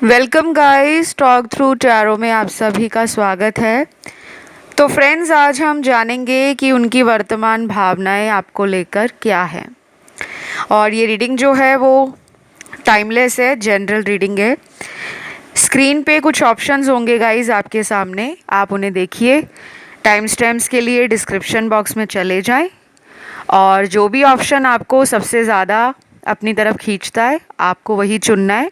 Welcome guys, talk through tarot में आप सभी का स्वागत है। तो फ्रेंड्स, आज हम जानेंगे कि उनकी वर्तमान भावनाएं आपको लेकर क्या है। और ये रीडिंग जो है वो टाइमलेस है, जनरल रीडिंग है। स्क्रीन पे कुछ ऑप्शंस होंगे गाइस आपके सामने, आप उन्हें देखिए। टाइम स्टैम्प्स के लिए डिस्क्रिप्शन बॉक्स में चले जाएं और जो भी ऑप्शन आपको सबसे ज़्यादा अपनी तरफ खींचता है आपको वही चुनना है।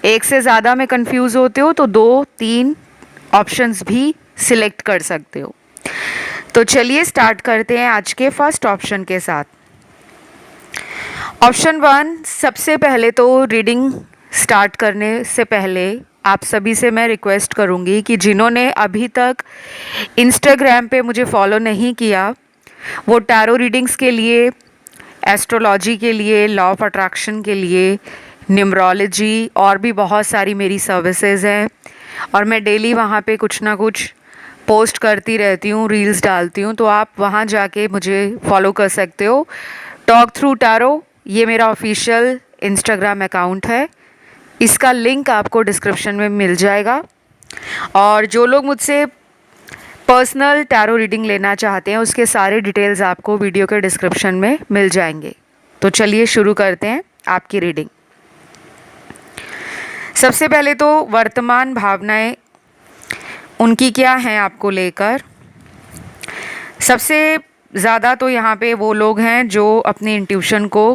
एक से ज़्यादा में कंफ्यूज होते हो तो 2-3 ऑप्शंस भी सिलेक्ट कर सकते हो। तो चलिए स्टार्ट करते हैं आज के फर्स्ट ऑप्शन के साथ। ऑप्शन 1। सबसे पहले तो रीडिंग स्टार्ट करने से पहले आप सभी से मैं रिक्वेस्ट करूंगी कि जिन्होंने अभी तक इंस्टाग्राम पे मुझे फॉलो नहीं किया, वो टैरो रीडिंग्स के लिए, एस्ट्रोलॉजी के लिए, लॉ ऑफ अट्रैक्शन के लिए, न्यूमरोलॉजी और भी बहुत सारी मेरी सर्विसेज हैं और मैं डेली वहाँ पे कुछ ना कुछ पोस्ट करती रहती हूँ, रील्स डालती हूँ। तो आप वहाँ जाके मुझे फॉलो कर सकते हो। टॉक थ्रू टैरो, ये मेरा ऑफिशियल इंस्टाग्राम अकाउंट है। इसका लिंक आपको डिस्क्रिप्शन में मिल जाएगा। और जो लोग मुझसे पर्सनल टैरो रीडिंग लेना चाहते हैं उसके सारे डिटेल्स आपको वीडियो के डिस्क्रिप्शन में मिल जाएंगे। तो चलिए शुरू करते हैं आपकी रीडिंग। सबसे पहले तो वर्तमान भावनाएं उनकी क्या हैं आपको लेकर। सबसे ज़्यादा तो यहाँ पे वो लोग हैं जो अपनी इंट्यूशन को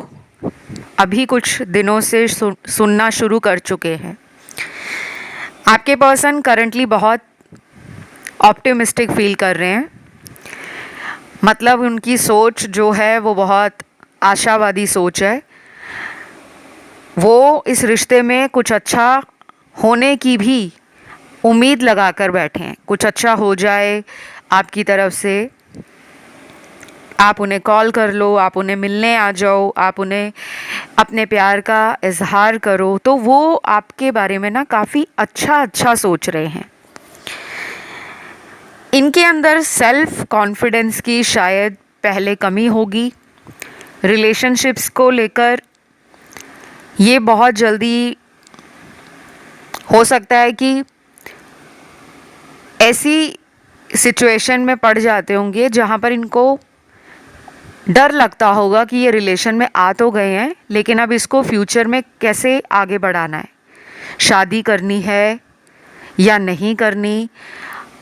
अभी कुछ दिनों से सुनना शुरू कर चुके हैं। आपके पर्सन करंटली बहुत ऑप्टिमिस्टिक फील कर रहे हैं, मतलब उनकी सोच जो है वो बहुत आशावादी सोच है। वो इस रिश्ते में कुछ अच्छा होने की भी उम्मीद लगा कर बैठे हैं। कुछ अच्छा हो जाए आपकी तरफ से, आप उन्हें कॉल कर लो, आप उन्हें मिलने आ जाओ, आप उन्हें अपने प्यार का इजहार करो, तो वो आपके बारे में ना काफ़ी अच्छा सोच रहे हैं। इनके अंदर सेल्फ कॉन्फिडेंस की शायद पहले कमी होगी। रिलेशनशिप्स को लेकर ये बहुत जल्दी हो सकता है कि ऐसी सिचुएशन में पड़ जाते होंगे जहाँ पर इनको डर लगता होगा कि ये रिलेशन में आ तो गए हैं, लेकिन अब इसको फ्यूचर में कैसे आगे बढ़ाना है, शादी करनी है या नहीं करनी,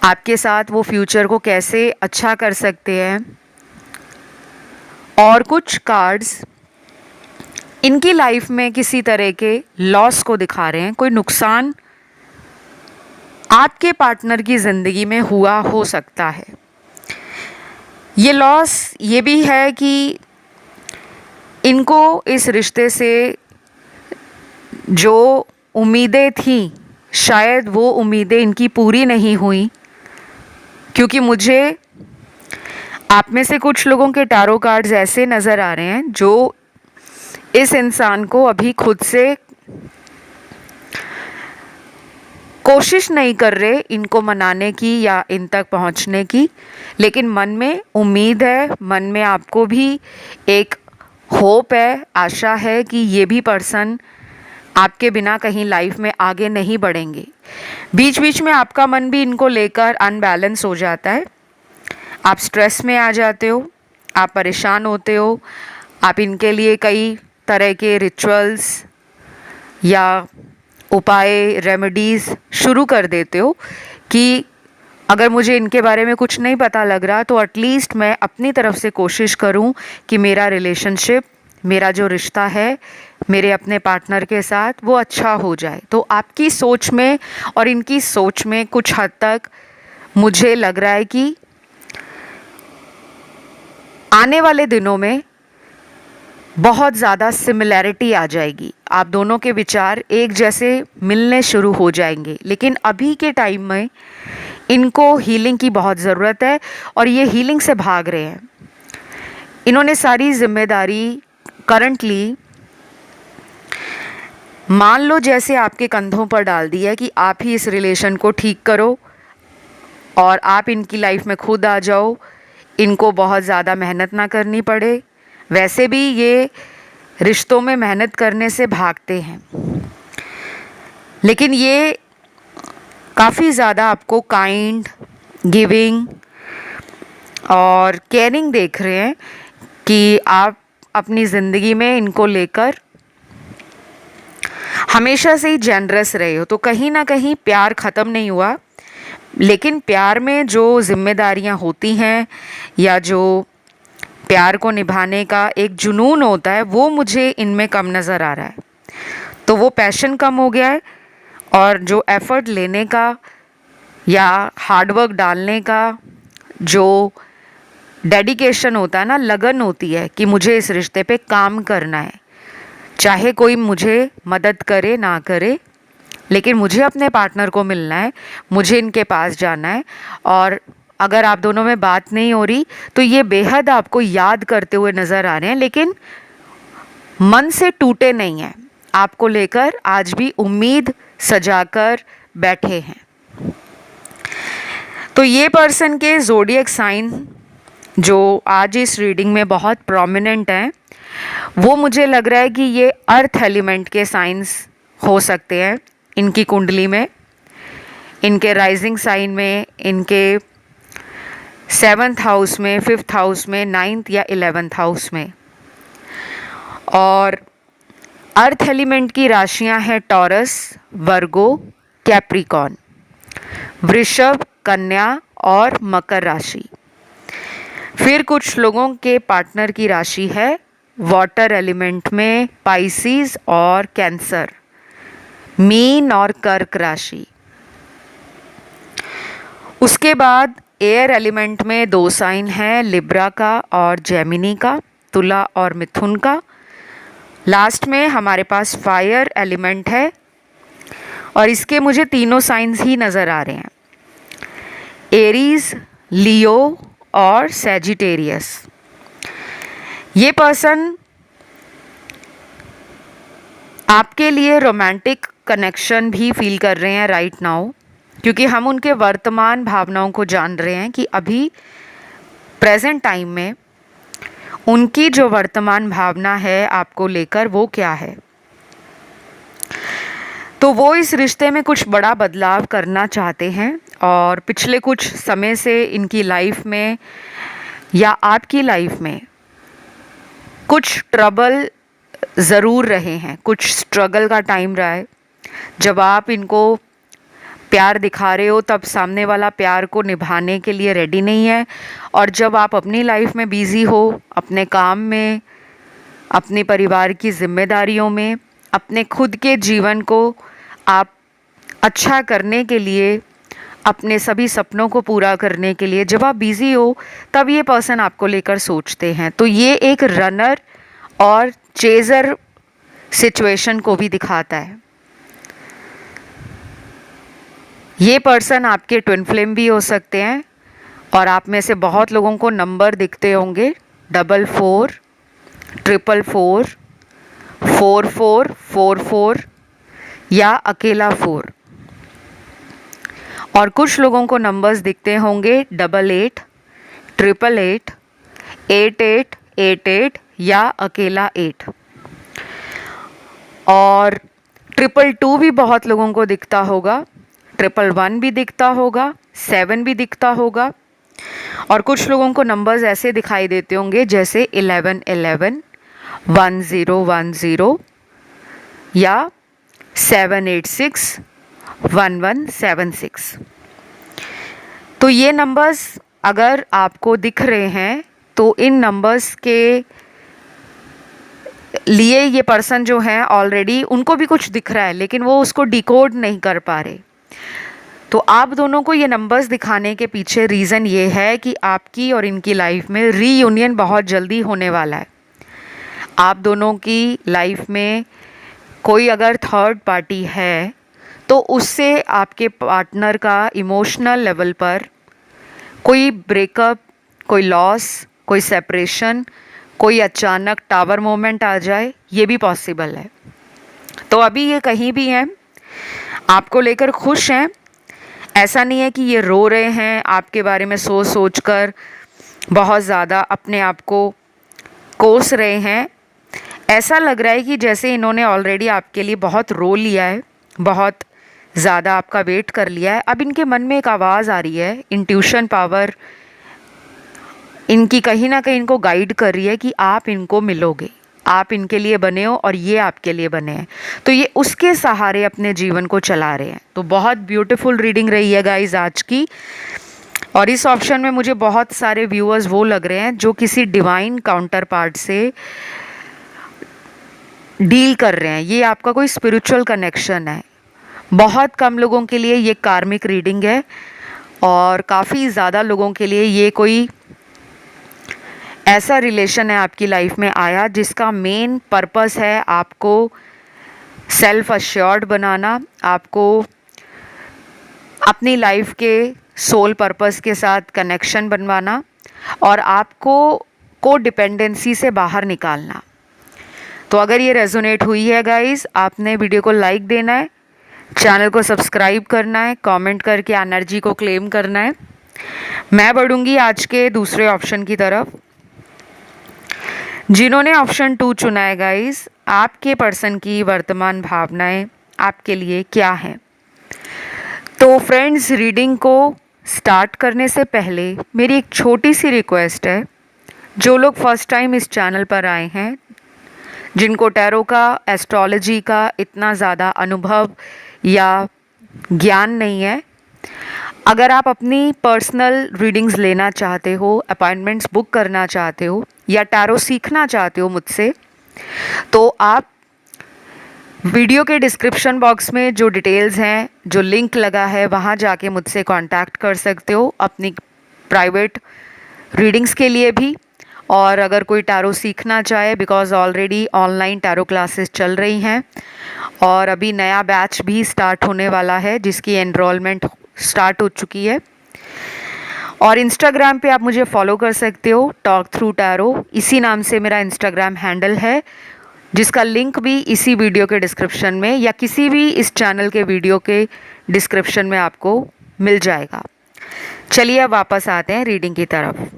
आपके साथ वो फ्यूचर को कैसे अच्छा कर सकते हैं। और कुछ कार्ड्स इनकी लाइफ में किसी तरह के लॉस को दिखा रहे हैं। कोई नुकसान आपके पार्टनर की ज़िंदगी में हुआ हो सकता है। ये लॉस ये भी है कि इनको इस रिश्ते से जो उम्मीदें थीं शायद वो उम्मीदें इनकी पूरी नहीं हुई, क्योंकि मुझे आप में से कुछ लोगों के टैरो कार्ड्स ऐसे नज़र आ रहे हैं जो इस इंसान को अभी खुद से कोशिश नहीं कर रहे इनको मनाने की या इन तक पहुंचने की, लेकिन मन में उम्मीद है, मन में आपको भी एक होप है, आशा है कि ये भी पर्सन आपके बिना कहीं लाइफ में आगे नहीं बढ़ेंगे। बीच बीच में आपका मन भी इनको लेकर अनबैलेंस हो जाता है। आप स्ट्रेस में आ जाते हो, आप परेशान होते हो, आप इनके लिए कई तरह के रिचुअल्स या उपाय, रेमेडीज़ शुरू कर देते हो कि अगर मुझे इनके बारे में कुछ नहीं पता लग रहा तो एटलीस्ट मैं अपनी तरफ से कोशिश करूं कि मेरा रिलेशनशिप, मेरा जो रिश्ता है मेरे अपने पार्टनर के साथ, वो अच्छा हो जाए। तो आपकी सोच में और इनकी सोच में कुछ हद तक मुझे लग रहा है कि आने वाले दिनों में बहुत ज़्यादा सिमिलैरिटी आ जाएगी। आप दोनों के विचार एक जैसे मिलने शुरू हो जाएंगे, लेकिन अभी के टाइम में इनको हीलिंग की बहुत ज़रूरत है और ये हीलिंग से भाग रहे हैं। इन्होंने सारी जिम्मेदारी करंटली मान लो जैसे आपके कंधों पर डाल दी है कि आप ही इस रिलेशन को ठीक करो और आप इनकी लाइफ में खुद आ जाओ, इनको बहुत ज़्यादा मेहनत ना करनी पड़े। वैसे भी ये रिश्तों में मेहनत करने से भागते हैं। लेकिन ये काफ़ी ज़्यादा आपको काइंड, गिविंग और केयरिंग देख रहे हैं कि आप अपनी ज़िंदगी में इनको लेकर हमेशा से ही जेनरस रहे हो। तो कहीं ना कहीं प्यार ख़त्म नहीं हुआ, लेकिन प्यार में जो जिम्मेदारियां होती हैं या जो प्यार को निभाने का एक जुनून होता है वो मुझे इनमें कम नज़र आ रहा है। तो वो पैशन कम हो गया है और जो एफ़र्ट लेने का या हार्डवर्क डालने का जो डेडिकेशन होता है ना, लगन होती है कि मुझे इस रिश्ते पे काम करना है, चाहे कोई मुझे मदद करे ना करे, लेकिन मुझे अपने पार्टनर को मिलना है, मुझे इनके पास जाना है। और अगर आप दोनों में बात नहीं हो रही तो ये बेहद आपको याद करते हुए नज़र आ रहे हैं, लेकिन मन से टूटे नहीं हैं, आपको लेकर आज भी उम्मीद सजाकर बैठे हैं। तो ये पर्सन के ज़ोडिएक साइन जो आज इस रीडिंग में बहुत प्रोमिनेंट हैं, वो मुझे लग रहा है कि ये अर्थ एलिमेंट के साइंस हो सकते हैं इनकी कुंडली में, इनके राइजिंग साइन में, इनके 7th हाउस में, 5th हाउस में, 9th या 11th हाउस में। और अर्थ एलिमेंट की राशियां हैं टॉरस, वर्गो, कैप्रिकॉर्न, वृषभ, कन्या और मकर राशि। फिर कुछ लोगों के पार्टनर की राशि है वाटर एलिमेंट में पाइसिस और कैंसर, मीन और कर्क राशि। उसके बाद एयर एलिमेंट में 2 साइन हैं, लिब्रा का और जेमिनी का, तुला और मिथुन का। लास्ट में हमारे पास फायर एलिमेंट है और इसके मुझे तीनों साइंस ही नज़र आ रहे हैं, एरीज, लियो और सैजिटेरियस। ये पर्सन आपके लिए रोमांटिक कनेक्शन भी फील कर रहे हैं राइट नाउ, क्योंकि हम उनके वर्तमान भावनाओं को जान रहे हैं कि अभी प्रेजेंट टाइम में उनकी जो वर्तमान भावना है आपको लेकर वो क्या है। तो वो इस रिश्ते में कुछ बड़ा बदलाव करना चाहते हैं और पिछले कुछ समय से इनकी लाइफ में या आपकी लाइफ में कुछ ट्रबल ज़रूर रहे हैं, कुछ स्ट्रगल का टाइम रहा है। जब आप इनको प्यार दिखा रहे हो तब सामने वाला प्यार को निभाने के लिए रेडी नहीं है, और जब आप अपनी लाइफ में बिज़ी हो, अपने काम में, अपने परिवार की जिम्मेदारियों में, अपने खुद के जीवन को आप अच्छा करने के लिए, अपने सभी सपनों को पूरा करने के लिए जब आप बिज़ी हो तब ये पर्सन आपको लेकर सोचते हैं। तो ये एक रनर और चेज़र सिचुएशन को भी दिखाता है। ये पर्सन आपके ट्विन फ्लेम भी हो सकते हैं और आप में से बहुत लोगों को नंबर दिखते होंगे 44, 444, 4444 या अकेला 4। और कुछ लोगों को नंबर्स दिखते होंगे 88, 888, 8888 या अकेला 8। और 222 भी बहुत लोगों को दिखता होगा, 111 भी दिखता होगा, 7 भी दिखता होगा। और कुछ लोगों को नंबर्स ऐसे दिखाई देते होंगे जैसे 1111, 1010 या 786, 1176। तो ये नंबर्स अगर आपको दिख रहे हैं तो इन नंबर्स के लिए ये पर्सन जो है ऑलरेडी उनको भी कुछ दिख रहा है, लेकिन वो उसको डिकोड नहीं कर पा रहे। तो आप दोनों को ये नंबर्स दिखाने के पीछे रीज़न ये है कि आपकी और इनकी लाइफ में रीयूनियन बहुत जल्दी होने वाला है। आप दोनों की लाइफ में कोई अगर थर्ड पार्टी है तो उससे आपके पार्टनर का इमोशनल लेवल पर कोई ब्रेकअप, कोई लॉस, कोई सेपरेशन, कोई अचानक टावर मोमेंट आ जाए, ये भी पॉसिबल है। तो अभी ये कहीं भी हैं, आपको लेकर खुश हैं। ऐसा नहीं है कि ये रो रहे हैं आपके बारे में सोच सोच कर, बहुत ज़्यादा अपने आप को कोस रहे हैं। ऐसा लग रहा है कि जैसे इन्होंने ऑलरेडी आपके लिए बहुत रो लिया है, बहुत ज़्यादा आपका वेट कर लिया है। अब इनके मन में एक आवाज़ आ रही है, इंट्यूशन पावर इनकी कहीं ना कहीं इनको गाइड कर रही है कि आप इनको मिलोगे, आप इनके लिए बने हो और ये आपके लिए बने हैं। तो ये उसके सहारे अपने जीवन को चला रहे हैं। तो बहुत ब्यूटीफुल रीडिंग रही है गाइज आज की। और इस ऑप्शन में मुझे बहुत सारे व्यूअर्स वो लग रहे हैं जो किसी डिवाइन काउंटर पार्ट से डील कर रहे हैं। ये आपका कोई स्पिरिचुअल कनेक्शन है। बहुत कम लोगों के लिए ये कार्मिक रीडिंग है और काफ़ी ज़्यादा लोगों के लिए ये कोई ऐसा रिलेशन है आपकी लाइफ में आया जिसका मेन पर्पस है आपको सेल्फ अश्योर्ड बनाना, आपको अपनी लाइफ के सोल पर्पस के साथ कनेक्शन बनवाना और आपको को डिपेंडेंसी से बाहर निकालना। तो अगर ये रेजोनेट हुई है गाइस, आपने वीडियो को लाइक देना है, चैनल को सब्सक्राइब करना है, कमेंट करके एनर्जी को क्लेम करना है। मैं बढ़ूंगी आज के दूसरे ऑप्शन की तरफ। जिन्होंने ऑप्शन 2 चुना है गाइस, आपके पर्सन की वर्तमान भावनाएं आपके लिए क्या हैं? तो फ्रेंड्स, रीडिंग को स्टार्ट करने से पहले मेरी एक छोटी सी रिक्वेस्ट है। जो लोग फर्स्ट टाइम इस चैनल पर आए हैं, जिनको टैरो का, एस्ट्रोलॉजी का इतना ज़्यादा अनुभव या ज्ञान नहीं है, अगर आप अपनी पर्सनल रीडिंग्स लेना चाहते हो, अपॉइंटमेंट्स बुक करना चाहते हो या टैरो सीखना चाहते हो मुझसे, तो आप वीडियो के डिस्क्रिप्शन बॉक्स में जो डिटेल्स हैं, जो लिंक लगा है, वहाँ जाके मुझसे कांटेक्ट कर सकते हो अपनी प्राइवेट रीडिंग्स के लिए भी। और अगर कोई टैरो सीखना चाहे, because already online tarot classes चल रही हैं और अभी नया बैच भी स्टार्ट होने वाला है जिसकी एनरोलमेंट स्टार्ट हो चुकी है। और इंस्टाग्राम पे आप मुझे फॉलो कर सकते हो, टॉक थ्रू टैरो, इसी नाम से मेरा इंस्टाग्राम हैंडल है, जिसका लिंक भी इसी वीडियो के डिस्क्रिप्शन में या किसी भी इस चैनल के वीडियो के डिस्क्रिप्शन में आपको मिल जाएगा। चलिए अब वापस आते हैं रीडिंग की तरफ।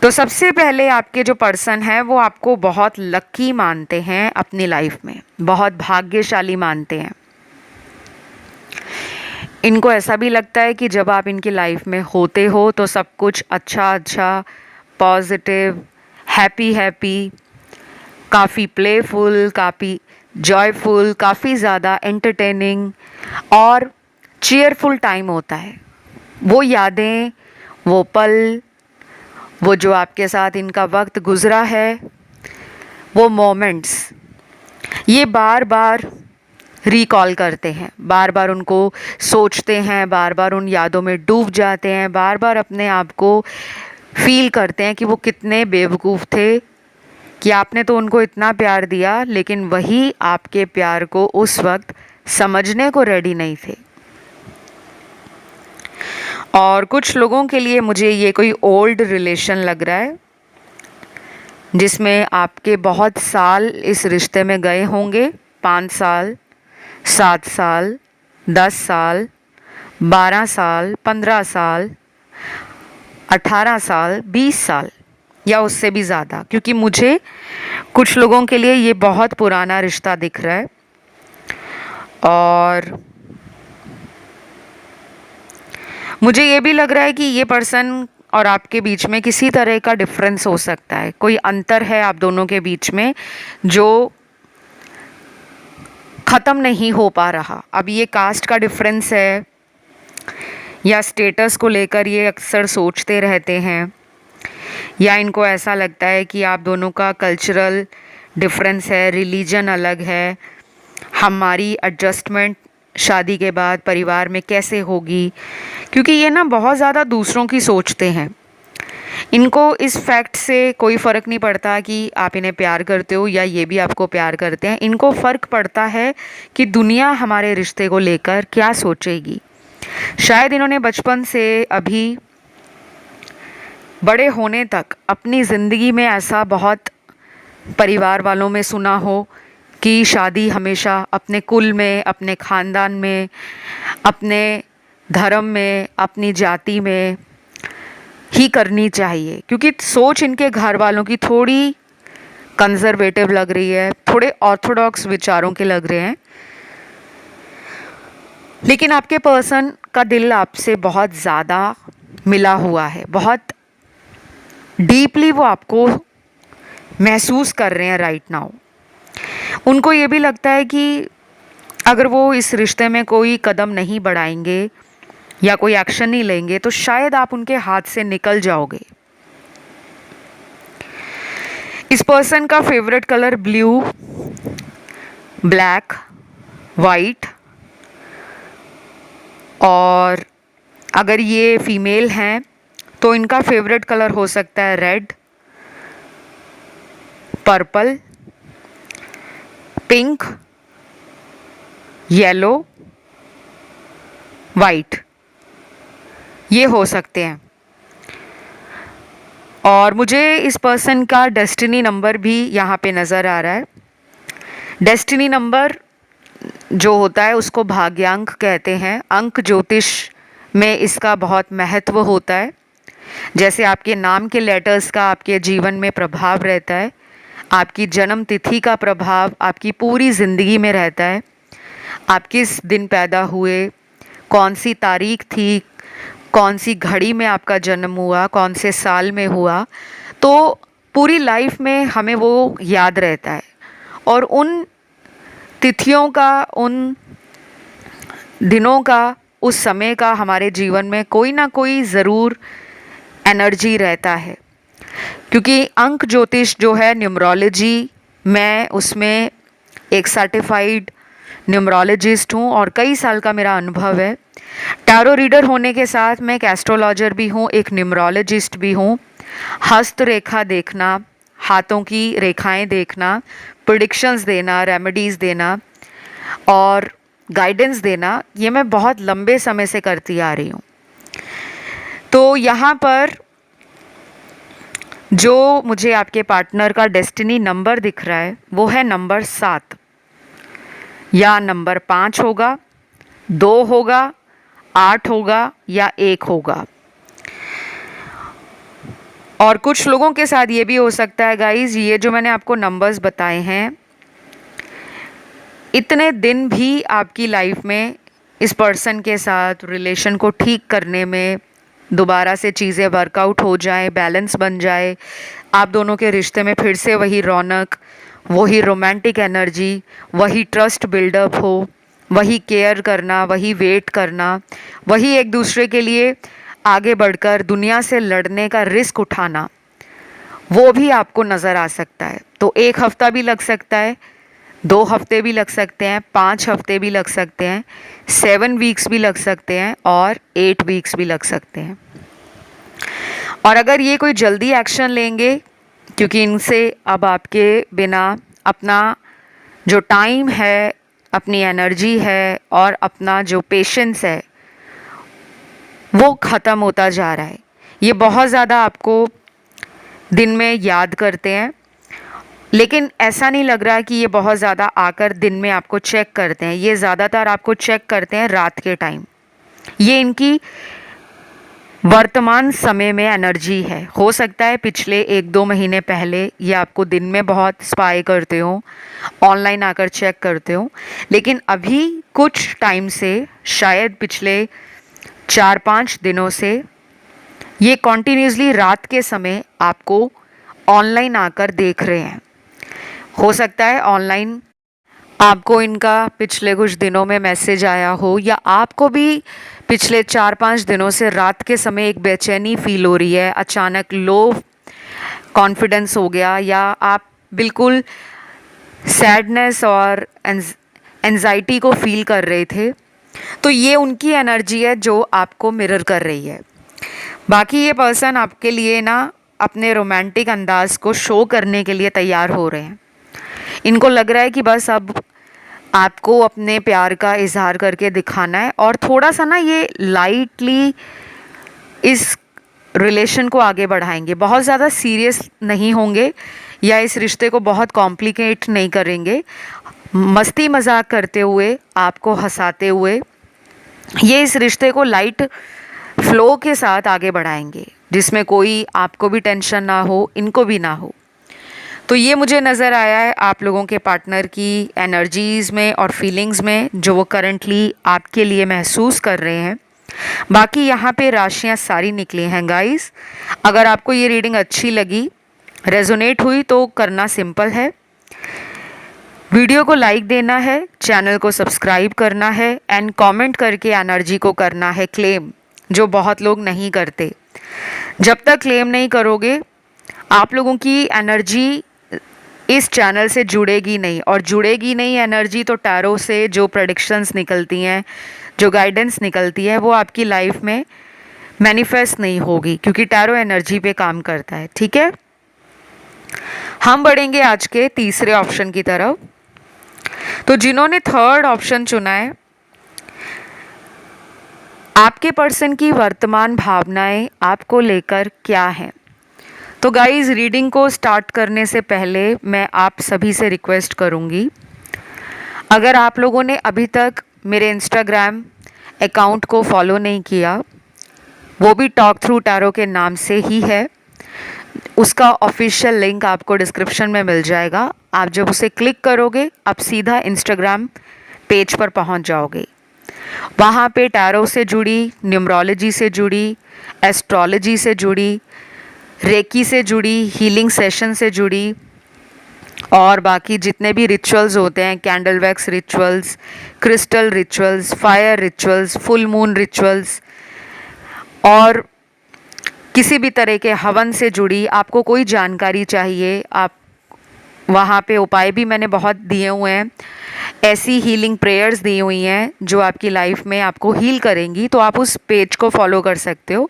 तो सबसे पहले आपके जो पर्सन है वो आपको बहुत लकी मानते हैं, अपनी लाइफ में बहुत भाग्यशाली मानते हैं। इनको ऐसा भी लगता है कि जब आप इनकी लाइफ में होते हो तो सब कुछ अच्छा अच्छा, पॉजिटिव, हैप्पी हैप्पी, काफ़ी प्लेफुल, काफ़ी जॉयफुल, काफ़ी ज़्यादा एंटरटेनिंग और चीयरफुल टाइम होता है। वो यादें, वो पल, वो जो आपके साथ इनका वक्त गुज़रा है, वो मोमेंट्स, ये बार बार रिकॉल करते हैं, बार बार उनको सोचते हैं, बार बार उन यादों में डूब जाते हैं, बार बार अपने आप को फील करते हैं कि वो कितने बेवकूफ़ थे कि आपने तो उनको इतना प्यार दिया, लेकिन वही आपके प्यार को उस वक्त समझने को रेडी नहीं थे। और कुछ लोगों के लिए मुझे ये कोई ओल्ड रिलेशन लग रहा है जिसमें आपके बहुत साल इस रिश्ते में गए होंगे, 5 साल, 7 साल, 10 साल, 12 साल, 15 साल, 18 साल, 20 साल या उससे भी ज़्यादा, क्योंकि मुझे कुछ लोगों के लिए ये बहुत पुराना रिश्ता दिख रहा है। और मुझे ये भी लग रहा है कि ये पर्सन और आपके बीच में किसी तरह का डिफरेंस हो सकता है, कोई अंतर है आप दोनों के बीच में जो ख़त्म नहीं हो पा रहा। अब ये कास्ट का डिफरेंस है या स्टेटस को लेकर ये अक्सर सोचते रहते हैं, या इनको ऐसा लगता है कि आप दोनों का कल्चरल डिफरेंस है, रिलीजन अलग है, हमारी एडजस्टमेंट शादी के बाद परिवार में कैसे होगी, क्योंकि ये ना बहुत ज़्यादा दूसरों की सोचते हैं। इनको इस फैक्ट से कोई फ़र्क नहीं पड़ता कि आप इन्हें प्यार करते हो या ये भी आपको प्यार करते हैं। इनको फ़र्क पड़ता है कि दुनिया हमारे रिश्ते को लेकर क्या सोचेगी। शायद इन्होंने बचपन से अभी बड़े होने तक अपनी ज़िंदगी में ऐसा बहुत परिवार वालों में सुना हो कि शादी हमेशा अपने कुल में, अपने ख़ानदान में, अपने धर्म में, अपनी जाति में ही करनी चाहिए, क्योंकि सोच इनके घर वालों की थोड़ी कंजर्वेटिव लग रही है, थोड़े ऑर्थोडॉक्स विचारों के लग रहे हैं। लेकिन आपके पर्सन का दिल आपसे बहुत ज़्यादा मिला हुआ है, बहुत डीपली वो आपको महसूस कर रहे हैं राइट नाउ। उनको ये भी लगता है कि अगर वो इस रिश्ते में कोई कदम नहीं बढ़ाएंगे या कोई एक्शन नहीं लेंगे तो शायद आप उनके हाथ से निकल जाओगे। इस पर्सन का favourite colour blue, black, white, और अगर ये फीमेल हैं तो इनका फेवरेट कलर हो सकता है red, purple, pink, yellow, white, ये हो सकते हैं। और मुझे इस पर्सन का डेस्टिनी नंबर भी यहाँ पे नज़र आ रहा है। डेस्टिनी नंबर जो होता है उसको भाग्यांक कहते हैं। अंक ज्योतिष में इसका बहुत महत्व होता है। जैसे आपके नाम के लेटर्स का आपके जीवन में प्रभाव रहता है, आपकी जन्म तिथि का प्रभाव आपकी पूरी ज़िंदगी में रहता है। आप किस दिन पैदा हुए, कौन सी तारीख थी, कौन सी घड़ी में आपका जन्म हुआ, कौन से साल में हुआ, तो पूरी लाइफ में हमें वो याद रहता है। और उन तिथियों का, उन दिनों का, उस समय का हमारे जीवन में कोई ना कोई ज़रूर एनर्जी रहता है। क्योंकि अंक ज्योतिष जो है न्यूमरोलॉजी, मैं उसमें एक सर्टिफाइड न्यूमरोलॉजिस्ट हूँ और कई साल का मेरा अनुभव है। टैरो रीडर होने के साथ मैं एक एस्ट्रोलॉजर भी हूँ, एक न्यूमरोलॉजिस्ट भी हूँ। हस्त रेखा देखना, हाथों की रेखाएं देखना, प्रेडिक्शंस देना, रेमेडीज़ देना और गाइडेंस देना, ये मैं बहुत लंबे समय से करती आ रही हूँ। तो यहाँ पर जो मुझे आपके पार्टनर का डेस्टिनी नंबर दिख रहा है वो है नंबर 7 या नंबर 5 होगा, 2 होगा, 8 होगा या 1 होगा। और कुछ लोगों के साथ ये भी हो सकता है गाइज, ये जो मैंने आपको नंबर्स बताए हैं, इतने दिन भी आपकी लाइफ में इस पर्सन के साथ रिलेशन को ठीक करने में दोबारा से चीज़ें वर्कआउट हो जाए, बैलेंस बन जाए, आप दोनों के रिश्ते में फिर से वही रौनक, वही रोमांटिक एनर्जी, वही ट्रस्ट बिल्डअप हो, वही केयर करना, वही वेट करना, वही एक दूसरे के लिए आगे बढ़कर दुनिया से लड़ने का रिस्क उठाना, वो भी आपको नज़र आ सकता है। तो 1 हफ्ता भी लग सकता है, 2 हफ्ते भी लग सकते हैं, 5 हफ्ते भी लग सकते हैं, 7 वीक्स भी लग सकते हैं और 8 वीक्स भी लग सकते हैं। और अगर ये कोई जल्दी एक्शन लेंगे, क्योंकि इनसे अब आपके बिना अपना जो टाइम है, अपनी एनर्जी है और अपना जो पेशेंस है वो ख़त्म होता जा रहा है। ये बहुत ज़्यादा आपको दिन में याद करते हैं, लेकिन ऐसा नहीं लग रहा कि ये बहुत ज़्यादा आकर दिन में आपको चेक करते हैं। ये ज़्यादातर आपको चेक करते हैं रात के टाइम। ये इनकी वर्तमान समय में एनर्जी है। हो सकता है पिछले 1-2 महीने पहले ये आपको दिन में बहुत स्पाई करते हो, ऑनलाइन आकर चेक करते हो, लेकिन अभी कुछ टाइम से, शायद पिछले 4-5 दिनों से, ये कॉन्टीन्यूसली रात के समय आपको ऑनलाइन आकर देख रहे हैं। हो सकता है ऑनलाइन आपको इनका पिछले कुछ दिनों में मैसेज आया हो, या आपको भी पिछले 4-5 दिनों से रात के समय एक बेचैनी फील हो रही है, अचानक लो कॉन्फिडेंस हो गया, या आप बिल्कुल सैडनेस और एंजाइटी को फील कर रहे थे। तो ये उनकी एनर्जी है जो आपको मिरर कर रही है। बाकी ये पर्सन आपके लिए ना अपने रोमांटिक अंदाज को शो करने के लिए तैयार हो रहे हैं। इनको लग रहा है कि बस अब आपको अपने प्यार का इजहार करके दिखाना है, और थोड़ा सा ना ये लाइटली इस रिलेशन को आगे बढ़ाएंगे। बहुत ज़्यादा सीरियस नहीं होंगे या इस रिश्ते को बहुत कॉम्प्लिकेट नहीं करेंगे। मस्ती मजाक करते हुए, आपको हंसाते हुए ये इस रिश्ते को लाइट फ्लो के साथ आगे बढ़ाएंगे, जिसमें कोई आपको भी टेंशन ना हो, इनको भी ना हो। तो ये मुझे नज़र आया है आप लोगों के पार्टनर की एनर्जीज़ में और फीलिंग्स में, जो वो करंटली आपके लिए महसूस कर रहे हैं। बाकी यहाँ पे राशियाँ सारी निकली हैं गाइस। अगर आपको ये रीडिंग अच्छी लगी, रेजोनेट हुई, तो करना सिंपल है, वीडियो को लाइक देना है, चैनल को सब्सक्राइब करना है एंड कमेंट करके एनर्जी को करना है क्लेम, जो बहुत लोग नहीं करते। जब तक क्लेम नहीं करोगे, आप लोगों की एनर्जी इस चैनल से जुड़ेगी नहीं, और जुड़ेगी नहीं एनर्जी तो टैरो से जो प्रेडिक्शंस निकलती हैं, जो गाइडेंस निकलती है, वो आपकी लाइफ में मैनिफेस्ट नहीं होगी, क्योंकि टैरो एनर्जी पे काम करता है। ठीक है, हम बढ़ेंगे आज के तीसरे ऑप्शन की तरफ। तो जिन्होंने थर्ड ऑप्शन चुना है, आपके पर्सन की वर्तमान भावनाएं आपको लेकर क्या हैं। तो गाइस, रीडिंग को स्टार्ट करने से पहले मैं आप सभी से रिक्वेस्ट करूंगी, अगर आप लोगों ने अभी तक मेरे इंस्टाग्राम अकाउंट को फॉलो नहीं किया, वो भी टॉक थ्रू टैरो के नाम से ही है, उसका ऑफिशियल लिंक आपको डिस्क्रिप्शन में मिल जाएगा। आप जब उसे क्लिक करोगे, आप सीधा इंस्टाग्राम पेज पर पहुंच जाओगे। वहाँ पे टैरो से जुड़ी, न्यूमरोलॉजी से जुड़ी, एस्ट्रोलॉजी से जुड़ी, रेकी से जुड़ी, हीलिंग सेशन से जुड़ी, और बाकी जितने भी रिचुअल्स होते हैं, candle wax rituals, crystal rituals, fire rituals, full moon rituals, और किसी भी तरह के हवन से जुड़ी आपको कोई जानकारी चाहिए, आप वहाँ पे उपाय भी मैंने बहुत दिए हुए हैं, ऐसी हीलिंग प्रेयर्स दी हुई हैं जो आपकी लाइफ में आपको हील करेंगी, तो आप उस पेज को फॉलो कर सकते हो।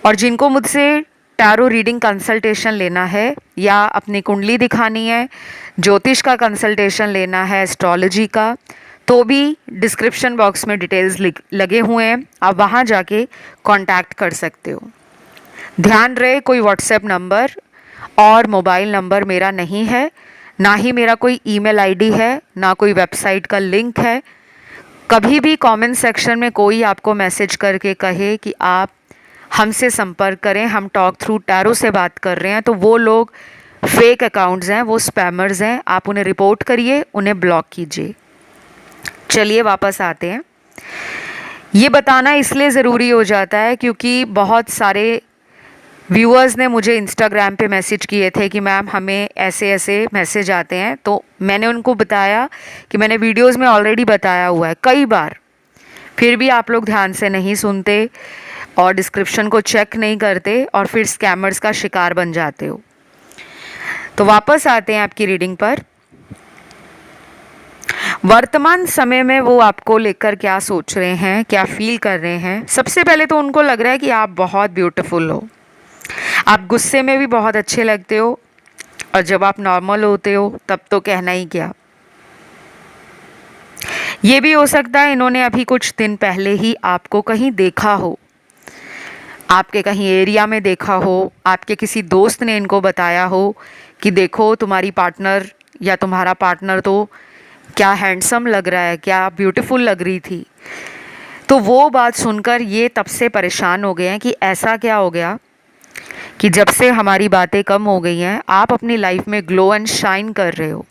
और जिनको मुझसे टैरो रीडिंग कंसल्टेशन लेना है, या अपनी कुंडली दिखानी है, ज्योतिष का कंसल्टेशन लेना है, एस्ट्रोलॉजी का, तो भी डिस्क्रिप्शन बॉक्स में डिटेल्स लगे हुए हैं, आप वहाँ जाके कांटेक्ट कर सकते हो। ध्यान रहे, कोई व्हाट्सएप नंबर और मोबाइल नंबर मेरा नहीं है, ना ही मेरा कोई ईमेल आईडी है, ना कोई वेबसाइट का लिंक है। कभी भी कमेंट सेक्शन में कोई आपको मैसेज करके कहे कि आप हमसे संपर्क करें, हम टॉक थ्रू टैरो से बात कर रहे हैं, तो वो लोग फेक अकाउंट्स हैं, वो स्पैमर्स हैं, आप उन्हें रिपोर्ट करिए, उन्हें ब्लॉक कीजिए। चलिए वापस आते हैं। ये बताना इसलिए ज़रूरी हो जाता है क्योंकि बहुत सारे व्यूअर्स ने मुझे इंस्टाग्राम पे मैसेज किए थे कि मैम हमें ऐसे ऐसे मैसेज आते हैं, तो मैंने उनको बताया कि मैंने वीडियोस में ऑलरेडी बताया हुआ है कई बार, फिर भी आप लोग ध्यान से नहीं सुनते और डिस्क्रिप्शन को चेक नहीं करते, और फिर स्कैमर्स का शिकार बन जाते हो। तो वापस आते हैं आपकी रीडिंग पर। वर्तमान समय में वो आपको लेकर क्या सोच रहे हैं, क्या फील कर रहे हैं। सबसे पहले तो उनको लग रहा है कि आप बहुत ब्यूटीफुल हो, आप गुस्से में भी बहुत अच्छे लगते हो, और जब आप नॉर्मल होते हो तब तो कहना ही क्या। ये भी हो सकता है इन्होंने अभी कुछ दिन पहले ही आपको कहीं देखा हो, आपके कहीं एरिया में देखा हो, आपके किसी दोस्त ने इनको बताया हो कि देखो तुम्हारी पार्टनर या तुम्हारा पार्टनर तो क्या हैंडसम लग रहा है, क्या ब्यूटीफुल लग रही थी। तो वो बात सुनकर ये तब से परेशान हो गए हैं कि ऐसा क्या हो गया कि जब से हमारी बातें कम हो गई हैं, आप अपनी लाइफ में ग्लो एंड शाइन कर रहे हो।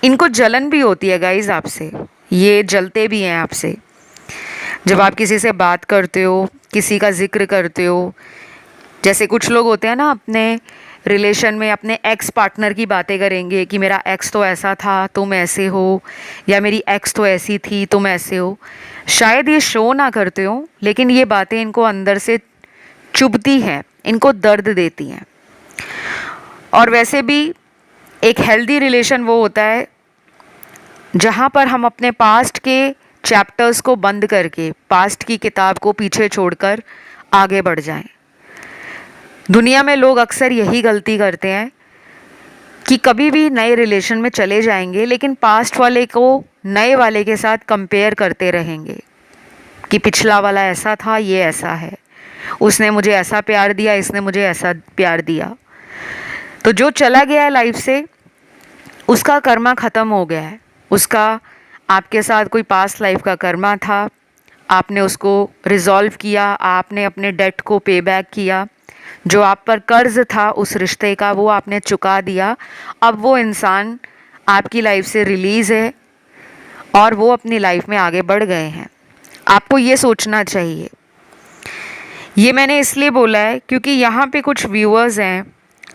इनको जलन भी होती है गाइज आपसे, ये जलते भी हैं आपसे। जब आप किसी से बात करते हो, किसी का जिक्र करते हो, जैसे कुछ लोग होते हैं ना, अपने रिलेशन में अपने एक्स पार्टनर की बातें करेंगे कि मेरा एक्स तो ऐसा था, तुम ऐसे हो, या मेरी एक्स तो ऐसी थी, तुम ऐसे हो। शायद ये शो ना करते हो, लेकिन ये बातें इनको अंदर से चुभती हैं, इनको दर्द देती हैं। और वैसे भी एक हेल्दी रिलेशन वो होता है जहाँ पर हम अपने पास्ट के चैप्टर्स को बंद करके, पास्ट की किताब को पीछे छोड़कर आगे बढ़ जाएं। दुनिया में लोग अक्सर यही गलती करते हैं कि कभी भी नए रिलेशन में चले जाएंगे, लेकिन पास्ट वाले को नए वाले के साथ कंपेयर करते रहेंगे कि पिछला वाला ऐसा था, ये ऐसा है, उसने मुझे ऐसा प्यार दिया, इसने मुझे ऐसा प्यार दिया। तो जो चला गया है लाइफ से, उसका कर्मा ख़त्म हो गया है, उसका आपके साथ कोई पास्ट लाइफ का कर्मा था, आपने उसको रिजॉल्व किया, आपने अपने डेट को पे बैक किया, जो आप पर कर्ज था उस रिश्ते का वो आपने चुका दिया। अब वो इंसान आपकी लाइफ से रिलीज़ है और वो अपनी लाइफ में आगे बढ़ गए हैं। आपको ये सोचना चाहिए। ये मैंने इसलिए बोला है क्योंकि यहाँ पे कुछ व्यूअर्स हैं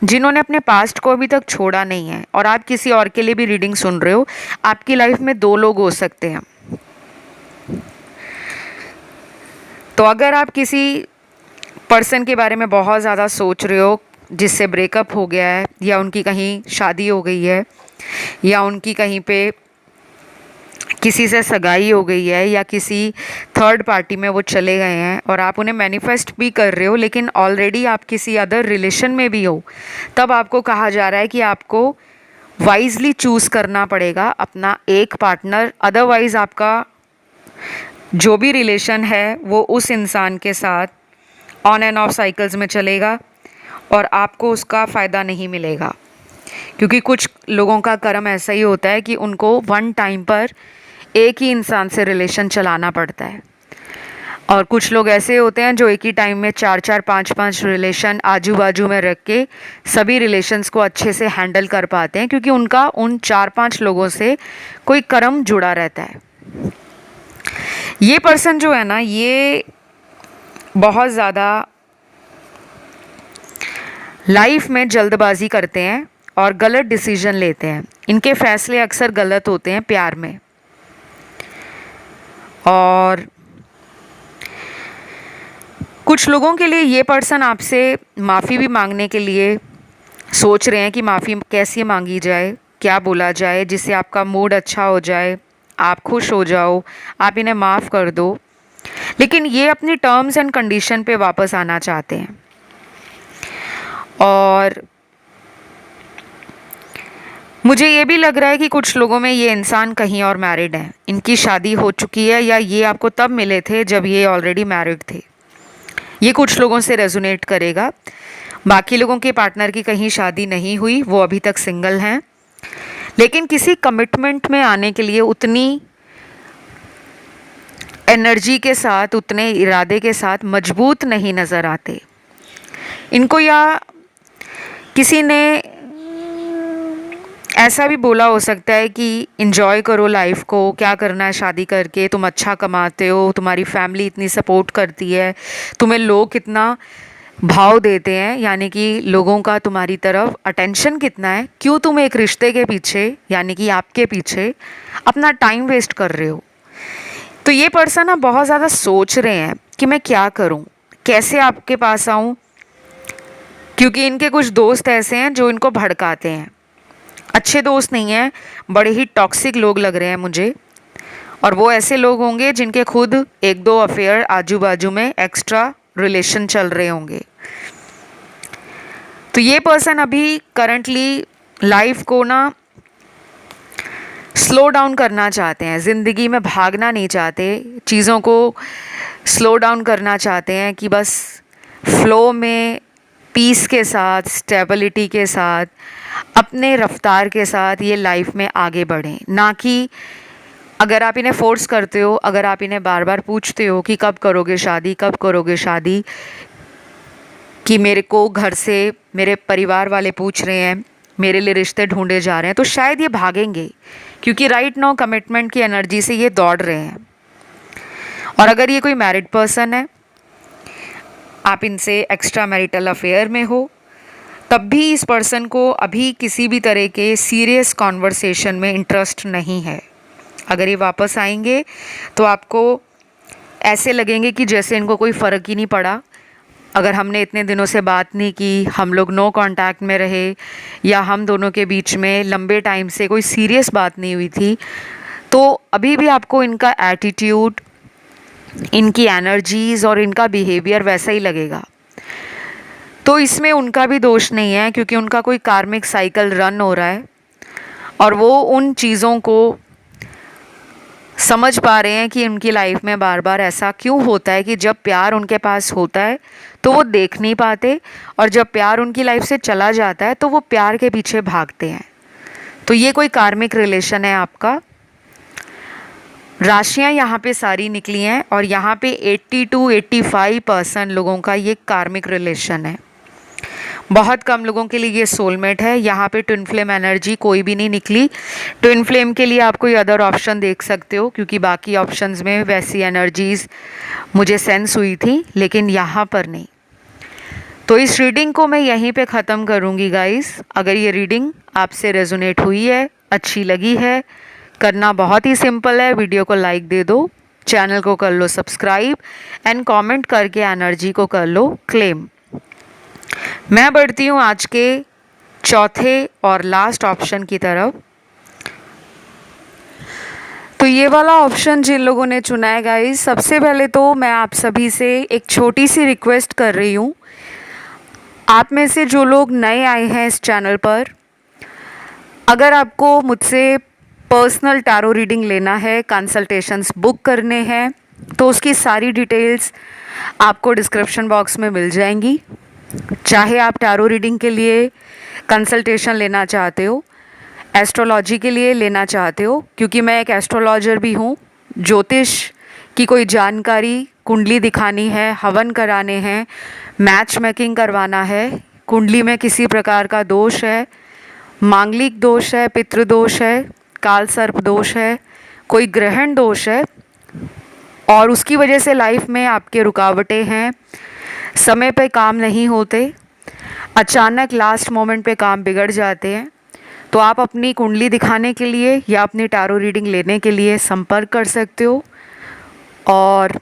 जिन्होंने अपने पास्ट को अभी तक छोड़ा नहीं है और आप किसी और के लिए भी रीडिंग सुन रहे हो। आपकी लाइफ में दो लोग हो सकते हैं। तो अगर आप किसी पर्सन के बारे में बहुत ज़्यादा सोच रहे हो जिससे ब्रेकअप हो गया है या उनकी कहीं शादी हो गई है या उनकी कहीं पे किसी से सगाई हो गई है या किसी थर्ड पार्टी में वो चले गए हैं और आप उन्हें मैनिफेस्ट भी कर रहे हो लेकिन ऑलरेडी आप किसी अदर रिलेशन में भी हो, तब आपको कहा जा रहा है कि आपको वाइजली चूज़ करना पड़ेगा अपना एक पार्टनर। अदरवाइज़ आपका जो भी रिलेशन है वो उस इंसान के साथ ऑन एंड ऑफ साइकिल्स में चलेगा और आपको उसका फ़ायदा नहीं मिलेगा। क्योंकि कुछ लोगों का कर्म ऐसा ही होता है कि उनको वन टाइम पर एक ही इंसान से रिलेशन चलाना पड़ता है और कुछ लोग ऐसे होते हैं जो एक ही टाइम में 4-4 5-5 रिलेशन आजू बाजू में रख के सभी रिलेशंस को अच्छे से हैंडल कर पाते हैं क्योंकि उनका उन 4-5 लोगों से कोई कर्म जुड़ा रहता है। ये पर्सन जो है ना, ये बहुत ज़्यादा लाइफ में जल्दबाजी करते हैं और गलत डिसीजन लेते हैं। इनके फैसले अक्सर गलत होते हैं प्यार में। और कुछ लोगों के लिए ये पर्सन आपसे माफ़ी भी मांगने के लिए सोच रहे हैं कि माफ़ी कैसे मांगी जाए, क्या बोला जाए जिससे आपका मूड अच्छा हो जाए, आप खुश हो जाओ, आप इन्हें माफ़ कर दो। लेकिन ये अपनी टर्म्स एंड कंडीशन पे वापस आना चाहते हैं। और मुझे ये भी लग रहा है कि कुछ लोगों में ये इंसान कहीं और मैरिड है, इनकी शादी हो चुकी है या ये आपको तब मिले थे जब ये ऑलरेडी मैरिड थे। ये कुछ लोगों से रेजोनेट करेगा। बाकी लोगों के पार्टनर की कहीं शादी नहीं हुई, वो अभी तक सिंगल हैं, लेकिन किसी कमिटमेंट में आने के लिए उतनी एनर्जी के साथ, उतने इरादे के साथ मजबूत नहीं नज़र आते इनको। या किसी ने ऐसा भी बोला हो सकता है कि इंजॉय करो लाइफ को, क्या करना है शादी करके, तुम अच्छा कमाते हो, तुम्हारी फैमिली इतनी सपोर्ट करती है, तुम्हें लोग कितना भाव देते हैं, यानी कि लोगों का तुम्हारी तरफ अटेंशन कितना है, क्यों तुम एक रिश्ते के पीछे यानी कि आपके पीछे अपना टाइम वेस्ट कर रहे हो। तो ये पर्सन ना बहुत ज़्यादा सोच रहे हैं कि मैं क्या करूं, कैसे आपके पास आऊं, क्योंकि इनके कुछ दोस्त ऐसे हैं जो इनको भड़काते हैं। अच्छे दोस्त नहीं हैं, बड़े ही टॉक्सिक लोग लग रहे हैं मुझे। और वो ऐसे लोग होंगे जिनके खुद 1-2 अफेयर आजू बाजू में एक्स्ट्रा रिलेशन चल रहे होंगे। तो ये पर्सन अभी करंटली लाइफ को ना स्लो डाउन करना चाहते हैं, ज़िंदगी में भागना नहीं चाहते, चीज़ों को स्लो डाउन करना चाहते हैं कि बस फ्लो में पीस के साथ, स्टेबिलिटी के साथ, अपने रफ्तार के साथ ये लाइफ में आगे बढ़ें। ना कि अगर आप इन्हें फोर्स करते हो, अगर आप इन्हें बार बार पूछते हो कि कब करोगे शादी, कब करोगे शादी, कि मेरे को घर से मेरे परिवार वाले पूछ रहे हैं, मेरे लिए रिश्ते ढूंढे जा रहे हैं, तो शायद ये भागेंगे क्योंकि राइट नाउ कमिटमेंट की एनर्जी से ये दौड़ रहे हैं। और अगर ये कोई मैरिड पर्सन है, आप इनसे एक्स्ट्रा मैरिटल अफेयर में हो, तब भी इस पर्सन को अभी किसी भी तरह के सीरियस कॉन्वर्सेशन में इंटरेस्ट नहीं है। अगर ये वापस आएंगे तो आपको ऐसे लगेंगे कि जैसे इनको कोई फ़र्क ही नहीं पड़ा। अगर हमने इतने दिनों से बात नहीं की, हम लोग नो कांटेक्ट में रहे, या हम दोनों के बीच में लंबे टाइम से कोई सीरियस बात नहीं हुई थी, तो अभी भी आपको इनका एटीट्यूड, इनकी एनर्जीज़ और इनका बिहेवियर वैसा ही लगेगा। तो इसमें उनका भी दोष नहीं है क्योंकि उनका कोई कार्मिक साइकिल रन हो रहा है और वो उन चीज़ों को समझ पा रहे हैं कि उनकी लाइफ में बार बार ऐसा क्यों होता है कि जब प्यार उनके पास होता है तो वो देख नहीं पाते, और जब प्यार उनकी लाइफ से चला जाता है तो वो प्यार के पीछे भागते हैं। तो ये कोई कार्मिक रिलेशन है आपका। राशियाँ यहाँ पे सारी निकली हैं और यहाँ पे 80 to 85% लोगों का ये कार्मिक रिलेशन है। बहुत कम लोगों के लिए ये सोलमेट है। यहाँ पे ट्विन फ्लेम एनर्जी कोई भी नहीं निकली। ट्विन फ्लेम के लिए आप कोई अदर ऑप्शन देख सकते हो, क्योंकि बाकी ऑप्शंस में वैसी एनर्जीज मुझे सेंस हुई थी, लेकिन यहाँ पर नहीं। तो इस रीडिंग को मैं यहीं पे ख़त्म करूँगी गाइस। अगर ये रीडिंग आपसे रेजोनेट हुई है, अच्छी लगी है, करना बहुत ही सिंपल है, वीडियो को लाइक दे दो, चैनल को कर लो सब्सक्राइब एंड कमेंट करके एनर्जी को कर लो क्लेम। मैं बढ़ती हूँ आज के चौथे और लास्ट ऑप्शन की तरफ। तो ये वाला ऑप्शन जिन लोगों ने चुना है गाइस, सबसे पहले तो मैं आप सभी से एक छोटी सी रिक्वेस्ट कर रही हूँ। आप में से जो लोग नए आए हैं इस चैनल पर, अगर आपको मुझसे पर्सनल टैरो रीडिंग लेना है, कंसल्टेशंस बुक करने हैं, तो उसकी सारी डिटेल्स आपको डिस्क्रिप्शन बॉक्स में मिल जाएंगी। चाहे आप टैरो रीडिंग के लिए कंसल्टेशन लेना चाहते हो, एस्ट्रोलॉजी के लिए लेना चाहते हो, क्योंकि मैं एक एस्ट्रोलॉजर भी हूँ, ज्योतिष की कोई जानकारी, कुंडली दिखानी है, हवन कराने हैं, मैच मेकिंग करवाना है, कुंडली में किसी प्रकार का दोष है, मांगलिक दोष है, पितृदोष है, काल सर्प दोष है, कोई ग्रहण दोष है और उसकी वजह से लाइफ में आपके रुकावटें हैं, समय पे काम नहीं होते, अचानक लास्ट मोमेंट पे काम बिगड़ जाते हैं, तो आप अपनी कुंडली दिखाने के लिए या अपनी टैरो रीडिंग लेने के लिए संपर्क कर सकते हो। और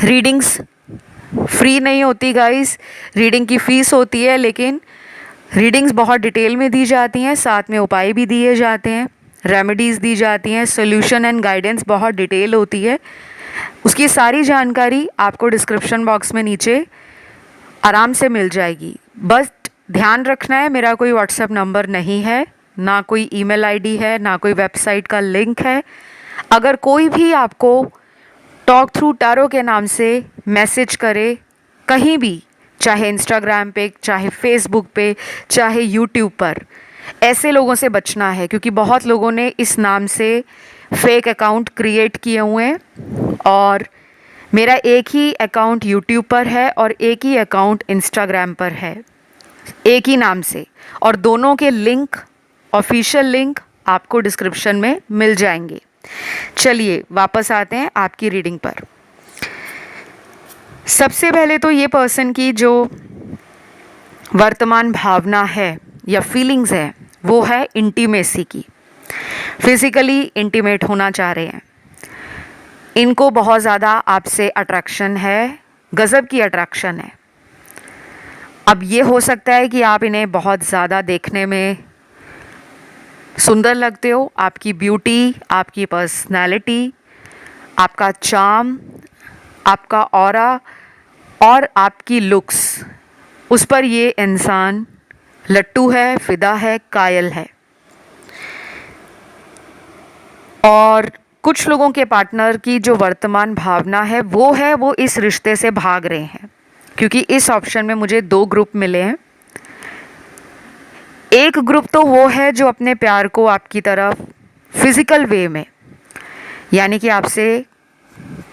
रीडिंग्स फ्री नहीं होती गाइस, रीडिंग की फ़ीस होती है, लेकिन रीडिंग्स बहुत डिटेल में दी जाती हैं, साथ में उपाय भी दिए जाते हैं, रेमेडीज़ दी जाती हैं, सोल्यूशन एंड गाइडेंस बहुत डिटेल होती है। उसकी सारी जानकारी आपको डिस्क्रिप्शन बॉक्स में नीचे आराम से मिल जाएगी। बस ध्यान रखना है, मेरा कोई व्हाट्सएप नंबर नहीं है, ना कोई ईमेल आईडी है, ना कोई वेबसाइट का लिंक है। अगर कोई भी आपको टॉक थ्रू टैरो के नाम से मैसेज करे कहीं भी, चाहे इंस्टाग्राम पे, चाहे फेसबुक पे, चाहे यूट्यूब पर, ऐसे लोगों से बचना है, क्योंकि बहुत लोगों ने इस नाम से फेक अकाउंट क्रिएट किए हुए हैं। और मेरा एक ही अकाउंट यूट्यूब पर है और एक ही अकाउंट इंस्टाग्राम पर है, एक ही नाम से, और दोनों के लिंक, ऑफिशियल लिंक आपको डिस्क्रिप्शन में मिल जाएंगे। चलिए वापस आते हैं आपकी रीडिंग पर। सबसे पहले तो ये पर्सन की जो वर्तमान भावना है या फीलिंग्स है, वो है इंटीमेसी की। फिजिकली इंटीमेट होना चाह रहे हैं, इनको बहुत ज़्यादा आपसे अट्रैक्शन है, गज़ब की अट्रैक्शन है। अब ये हो सकता है कि आप इन्हें बहुत ज़्यादा देखने में सुंदर लगते हो, आपकी ब्यूटी, आपकी पर्सनैलिटी, आपका चार्म, आपका ऑरा और आपकी लुक्स, उस पर ये इंसान लट्टू है, फिदा है, कायल है। और कुछ लोगों के पार्टनर की जो वर्तमान भावना है वो इस रिश्ते से भाग रहे हैं, क्योंकि इस ऑप्शन में मुझे दो ग्रुप मिले हैं। एक ग्रुप तो वो है जो अपने प्यार को आपकी तरफ फिज़िकल वे में, यानी कि आपसे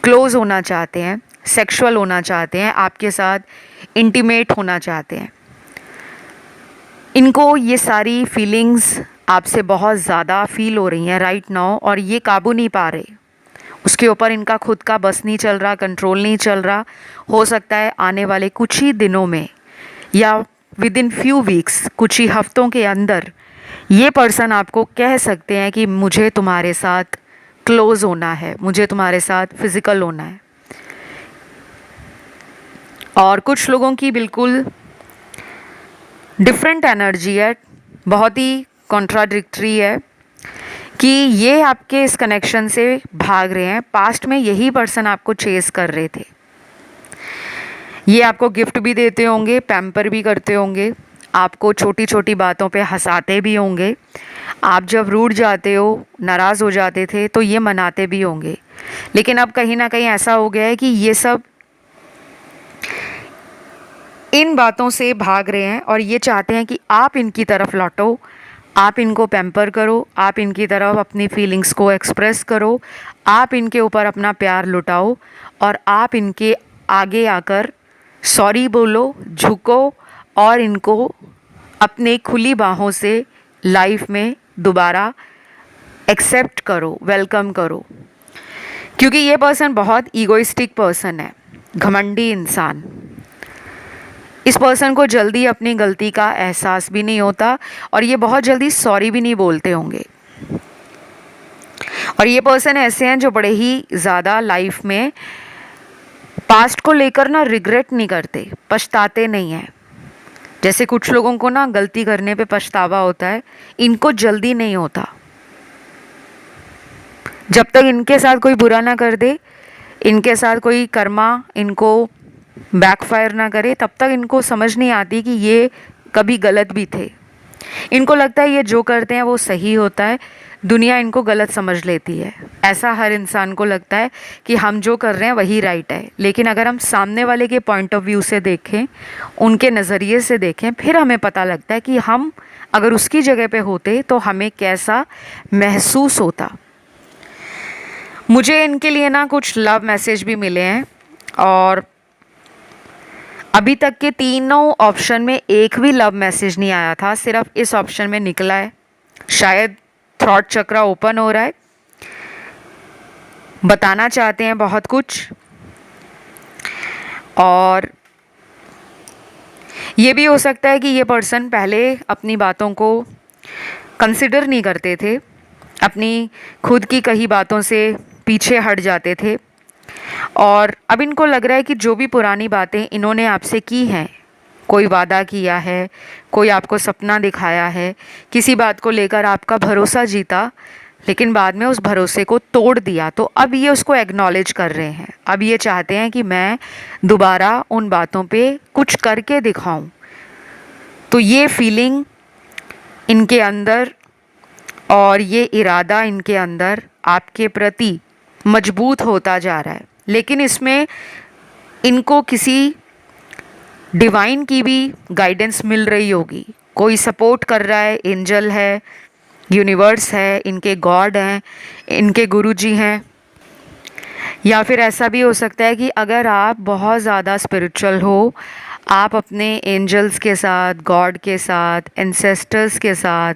क्लोज़ होना चाहते हैं, सेक्सुअल होना चाहते हैं, आपके साथ इंटीमेट होना चाहते हैं। इनको ये सारी फीलिंग्स आपसे बहुत ज़्यादा फील हो रही हैं राइट नाउ, और ये काबू नहीं पा रहे, उसके ऊपर इनका खुद का बस नहीं चल रहा, कंट्रोल नहीं चल रहा। हो सकता है आने वाले कुछ ही दिनों में या विद इन फ्यू वीक्स, कुछ ही हफ्तों के अंदर, ये पर्सन आपको कह सकते हैं कि मुझे तुम्हारे साथ क्लोज़ होना है, मुझे तुम्हारे साथ फिज़िकल होना है। और कुछ लोगों की बिल्कुल डिफरेंट एनर्जी है, बहुत ही कॉन्ट्राडिक्टरी है कि ये आपके इस कनेक्शन से भाग रहे हैं। पास्ट में यही पर्सन आपको चेस कर रहे थे, ये आपको गिफ्ट भी देते होंगे, पैम्पर भी करते होंगे, आपको छोटी छोटी बातों पे हंसाते भी होंगे, आप जब रूठ जाते हो, नाराज़ हो जाते थे, तो ये मनाते भी होंगे। लेकिन अब कहीं ना कहीं ऐसा हो गया है कि ये सब इन बातों से भाग रहे हैं और ये चाहते हैं कि आप इनकी तरफ लौटो, आप इनको पैम्पर करो, आप इनकी तरफ अपनी फीलिंग्स को एक्सप्रेस करो, आप इनके ऊपर अपना प्यार लुटाओ और आप इनके आगे आकर सॉरी बोलो, झुको और इनको अपने खुली बाहों से लाइफ में दोबारा एक्सेप्ट करो, वेलकम करो। क्योंकि ये पर्सन बहुत ईगोइस्टिक पर्सन है, घमंडी इंसान। इस पर्सन को जल्दी अपनी गलती का एहसास भी नहीं होता और ये बहुत जल्दी सॉरी भी नहीं बोलते होंगे। और ये पर्सन ऐसे हैं जो बड़े ही ज़्यादा लाइफ में पास्ट को लेकर ना रिग्रेट नहीं करते, पछताते नहीं हैं। जैसे कुछ लोगों को ना गलती करने पे पछतावा होता है, इनको जल्दी नहीं होता। जब तक इनके साथ कोई बुरा ना कर दे, इनके साथ कोई कर्मा इनको बैकफायर ना करे, तब तक इनको समझ नहीं आती कि ये कभी गलत भी थे। इनको लगता है ये जो करते हैं वो सही होता है, दुनिया इनको गलत समझ लेती है। ऐसा हर इंसान को लगता है कि हम जो कर रहे हैं वही राइट है। लेकिन अगर हम सामने वाले के पॉइंट ऑफ व्यू से देखें, उनके नज़रिए से देखें, फिर हमें पता लगता है कि हम अगर उसकी जगह पे होते तो हमें कैसा महसूस होता। मुझे इनके लिए ना कुछ लव मैसेज भी मिले हैं और अभी तक के तीनों ऑप्शन में एक भी लव मैसेज नहीं आया था, सिर्फ इस ऑप्शन में निकला है। शायद थॉट चक्र ओपन हो रहा है, बताना चाहते हैं बहुत कुछ। और ये भी हो सकता है कि ये पर्सन पहले अपनी बातों को कंसिडर नहीं करते थे, अपनी खुद की कही बातों से पीछे हट जाते थे और अब इनको लग रहा है कि जो भी पुरानी बातें इन्होंने आपसे की हैं, कोई वादा किया है, कोई आपको सपना दिखाया है, किसी बात को लेकर आपका भरोसा जीता, लेकिन बाद में उस भरोसे को तोड़ दिया, तो अब ये उसको एक्नॉलेज कर रहे हैं। अब ये चाहते हैं कि मैं दोबारा उन बातों पे कुछ करके दिखाऊं। तो ये फीलिंग इनके अंदर और ये इरादा इनके अंदर आपके प्रति मजबूत होता जा रहा है। लेकिन इसमें इनको किसी डिवाइन की भी गाइडेंस मिल रही होगी, कोई सपोर्ट कर रहा है, एंजल है, यूनिवर्स है, इनके गॉड हैं, इनके गुरुजी हैं। या फिर ऐसा भी हो सकता है कि अगर आप बहुत ज़्यादा स्पिरिचुअल हो, आप अपने एंजल्स के साथ, गॉड के साथ, एंसेस्टर्स के साथ,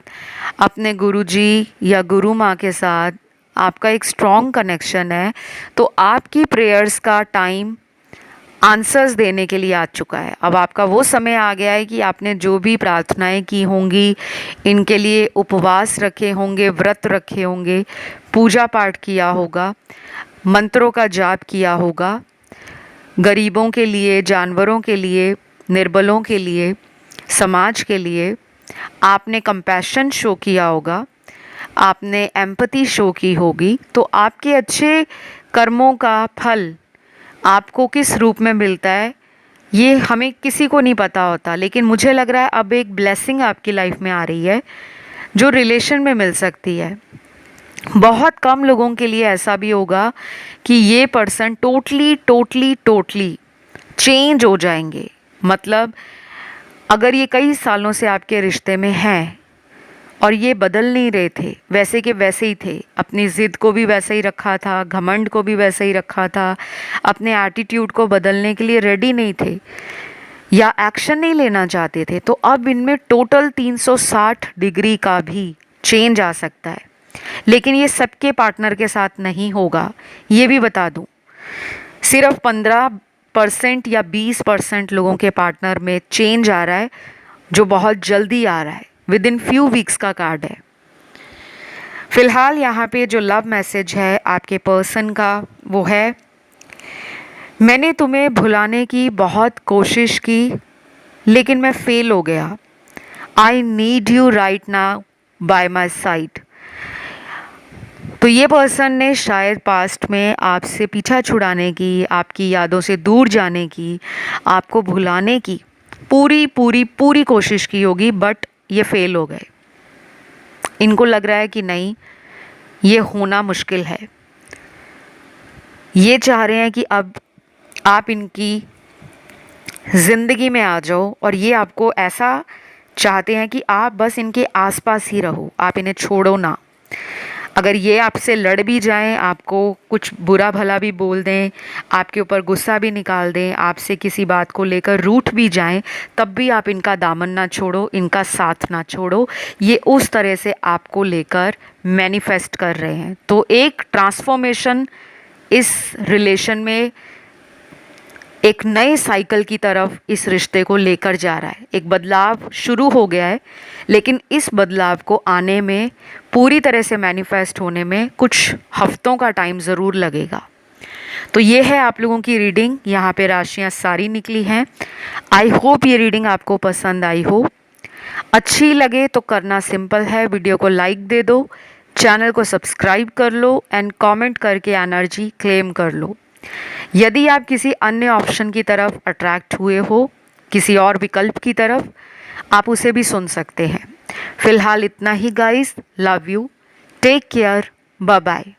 अपने गुरुजी या गुरु माँ के साथ आपका एक स्ट्रॉन्ग कनेक्शन है, तो आपकी प्रेयर्स का टाइम आंसर्स देने के लिए आ चुका है। अब आपका वो समय आ गया है कि आपने जो भी प्रार्थनाएं की होंगी, इनके लिए उपवास रखे होंगे, व्रत रखे होंगे, पूजा पाठ किया होगा, मंत्रों का जाप किया होगा, गरीबों के लिए, जानवरों के लिए, निर्बलों के लिए, समाज के लिए आपने कंपैशन शो किया होगा, आपने एम्पैथी शो की होगी। तो आपके अच्छे कर्मों का फल आपको किस रूप में मिलता है ये हमें किसी को नहीं पता होता। लेकिन मुझे लग रहा है अब एक ब्लेसिंग आपकी लाइफ में आ रही है जो रिलेशन में मिल सकती है। बहुत कम लोगों के लिए ऐसा भी होगा कि ये पर्सन टोटली चेंज हो जाएंगे। मतलब अगर ये कई सालों से आपके रिश्ते में हैं और ये बदल नहीं रहे थे, वैसे के वैसे ही थे, अपनी ज़िद को भी वैसे ही रखा था, घमंड को भी वैसे ही रखा था, अपने एटीट्यूड को बदलने के लिए रेडी नहीं थे या एक्शन नहीं लेना चाहते थे, तो अब इनमें टोटल 360 डिग्री का भी चेंज आ सकता है। लेकिन ये सबके पार्टनर के साथ नहीं होगा, ये भी बता दूं। सिर्फ 15% या 20% लोगों के पार्टनर में चेंज आ रहा है, जो बहुत जल्दी आ रहा है, विद इन फ्यू वीक्स का कार्ड है। फिलहाल यहाँ पे जो लव मैसेज है आपके पर्सन का वो है, मैंने तुम्हें भुलाने की बहुत कोशिश की लेकिन मैं फेल हो गया। I need you right now bye my side. तो ये पर्सन ने शायद पास्ट में आपसे पीछा छुड़ाने की, आपकी यादों से दूर जाने की, आपको भुलाने की पूरी कोशिश की होगी, बट ये फेल हो गए। इनको लग रहा है कि नहीं, ये होना मुश्किल है। ये चाह रहे हैं कि अब आप इनकी ज़िंदगी में आ जाओ और ये आपको ऐसा चाहते हैं कि आप बस इनके आसपास ही रहो, आप इन्हें छोड़ो ना। अगर ये आपसे लड़ भी जाएं, आपको कुछ बुरा भला भी बोल दें, आपके ऊपर गुस्सा भी निकाल दें, आपसे किसी बात को लेकर रूठ भी जाएं, तब भी आप इनका दामन ना छोड़ो, इनका साथ ना छोड़ो। ये उस तरह से आपको लेकर मैनिफेस्ट कर रहे हैं। तो एक ट्रांसफॉर्मेशन इस रिलेशन में एक नए साइकिल की तरफ इस रिश्ते को लेकर जा रहा है। एक बदलाव शुरू हो गया है, लेकिन इस बदलाव को आने में, पूरी तरह से मैनिफेस्ट होने में कुछ हफ्तों का टाइम ज़रूर लगेगा। तो ये है आप लोगों की रीडिंग। यहाँ पे राशियाँ सारी निकली हैं। आई होप ये रीडिंग आपको पसंद आई हो। अच्छी लगे तो करना सिंपल है, वीडियो को लाइक दे दो, चैनल को सब्सक्राइब कर लो एंड कमेंट करके एनर्जी क्लेम कर लो। यदि आप किसी अन्य ऑप्शन की तरफ अट्रैक्ट हुए हो, किसी और विकल्प की तरफ, आप उसे भी सुन सकते हैं। फिलहाल इतना ही guys. Love you, take care, bye bye.